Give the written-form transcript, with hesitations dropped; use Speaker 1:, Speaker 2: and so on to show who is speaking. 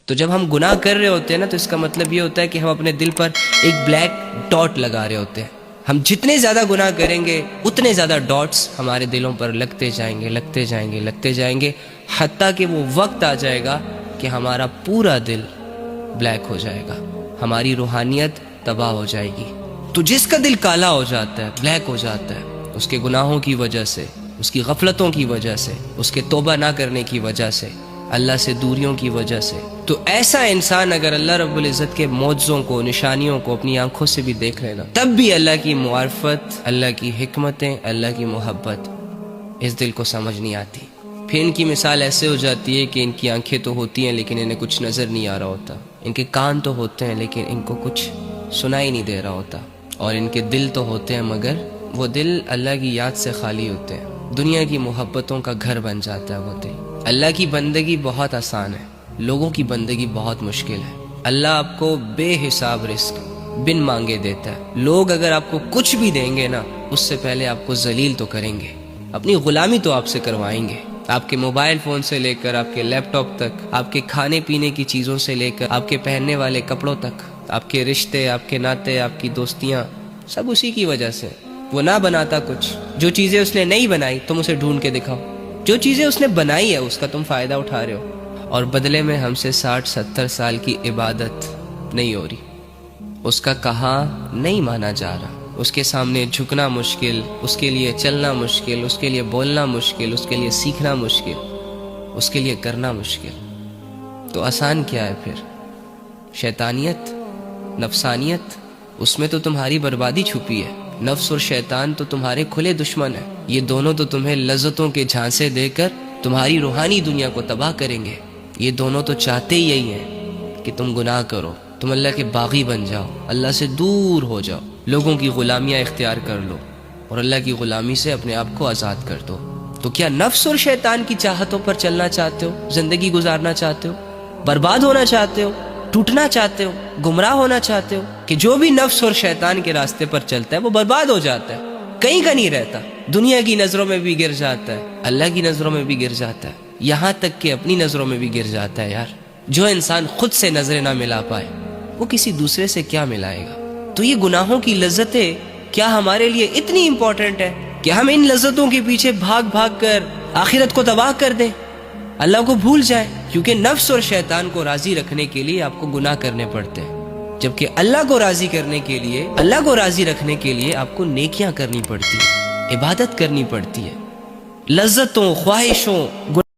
Speaker 1: تو جب ہم گناہ کر رہے ہوتے ہیں نا تو اس کا مطلب یہ ہوتا ہے کہ ہم اپنے دل پر ایک بلیک ڈاٹ لگا رہے ہوتے ہیں. ہم جتنے زیادہ گناہ کریں گے اتنے زیادہ ڈاٹس ہمارے دلوں پر لگتے جائیں گے لگتے جائیں گے لگتے جائیں گے، حتیٰ کہ وہ وقت آ جائے گا کہ ہمارا پورا دل بلیک ہو جائے گا، ہماری روحانیت تباہ ہو جائے گی. تو جس کا دل کالا ہو جاتا ہے، بلیک ہو جاتا ہے، اس کے گناہوں کی وجہ سے، اس کی غفلتوں کی وجہ سے، اس کے توبہ نہ کرنے کی وجہ سے، اللہ سے دوریوں کی وجہ سے، تو ایسا انسان اگر اللہ رب العزت کے معجزوں کو، نشانیوں کو اپنی آنکھوں سے بھی دیکھ لینا، تب بھی اللہ کی معرفت، اللہ کی حکمتیں، اللہ کی محبت اس دل کو سمجھ نہیں آتی. پھر ان کی مثال ایسے ہو جاتی ہے کہ ان کی آنکھیں تو ہوتی ہیں لیکن انہیں کچھ نظر نہیں آ رہا ہوتا، ان کے کان تو ہوتے ہیں لیکن ان کو کچھ سنائی نہیں دے رہا ہوتا، اور ان کے دل تو ہوتے ہیں مگر وہ دل اللہ کی یاد سے خالی ہوتے ہیں. دنیا کی محبتوں کا گھر بن جاتا ہے وہ دل. اللہ کی بندگی بہت آسان ہے، لوگوں کی بندگی بہت مشکل ہے. اللہ آپ کو بے حساب رزق بن مانگے دیتا ہے. لوگ اگر آپ کو کچھ بھی دیں گے نا، اس سے پہلے آپ کو ذلیل تو کریں گے، اپنی غلامی تو آپ سے کروائیں گے. آپ کے موبائل فون سے لے کر آپ کے لیپ ٹاپ تک، آپ کے کھانے پینے کی چیزوں سے لے کر آپ کے پہننے والے کپڑوں تک، آپ کے رشتے، آپ کے ناطے، آپ کی دوستیاں، سب اسی کی وجہ سے. وہ نہ بناتا کچھ، جو چیزیں اس نے نہیں بنائی تم اسے ڈھونڈ کے دکھاؤ، جو چیزیں اس نے بنائی ہے اس کا تم فائدہ اٹھا رہے ہو، اور بدلے میں ہم سے 60-70 سال کی عبادت نہیں ہو رہی، اس کا کہا نہیں مانا جا رہا، اس کے سامنے جھکنا مشکل، اس کے لیے چلنا مشکل، اس کے لیے بولنا مشکل، اس کے لیے سیکھنا مشکل، اس کے لیے کرنا مشکل. تو آسان کیا ہے پھر؟ شیطانیت، نفسانیت، اس میں تو تمہاری بربادی چھپی ہے. نفس اور شیطان تو تمہارے کھلے دشمن ہیں. یہ دونوں تو تمہیں لذتوں کے جھانسے دے کر تمہاری روحانی دنیا کو تباہ کریں گے. یہ دونوں تو چاہتے ہی یہی ہیں کہ تم گناہ کرو، تم اللہ کے باغی بن جاؤ، اللہ سے دور ہو جاؤ، لوگوں کی غلامیاں اختیار کر لو اور اللہ کی غلامی سے اپنے آپ کو آزاد کر دو. تو کیا نفس اور شیطان کی چاہتوں پر چلنا چاہتے ہو؟ زندگی گزارنا چاہتے ہو؟ برباد ہونا چاہتے ہو؟ ٹوٹنا چاہتے ہو؟ گمراہ ہونا چاہتے ہو؟ کہ جو بھی نفس اور شیطان کے راستے پر چلتا ہے وہ برباد ہو جاتا ہے، کہیں کا نہیں رہتا، دنیا کی نظروں میں بھی گر جاتا ہے، اللہ کی نظروں میں بھی گر جاتا ہے، یہاں تک کہ اپنی نظروں میں بھی گر جاتا ہے. یار جو انسان خود سے نظریں نہ ملا پائے وہ کسی دوسرے سے کیا ملائے گا؟ تو یہ گناہوں کی لذتیں کیا ہمارے لیے اتنی امپورٹنٹ ہے کہ ہم ان لذتوں کے پیچھے بھاگ بھاگ کر آخرت کو تباہ کر دیں، اللہ کو بھول جائیں؟ کیونکہ نفس اور شیطان کو راضی رکھنے کے لیے آپ کو گناہ کرنے پڑتے ہیں، جبکہ اللہ کو راضی کرنے کے لیے، اللہ کو راضی رکھنے کے لیے آپ کو نیکیاں کرنی پڑتی ہیں، عبادت کرنی پڑتی ہے. لذتوں، خواہشوں،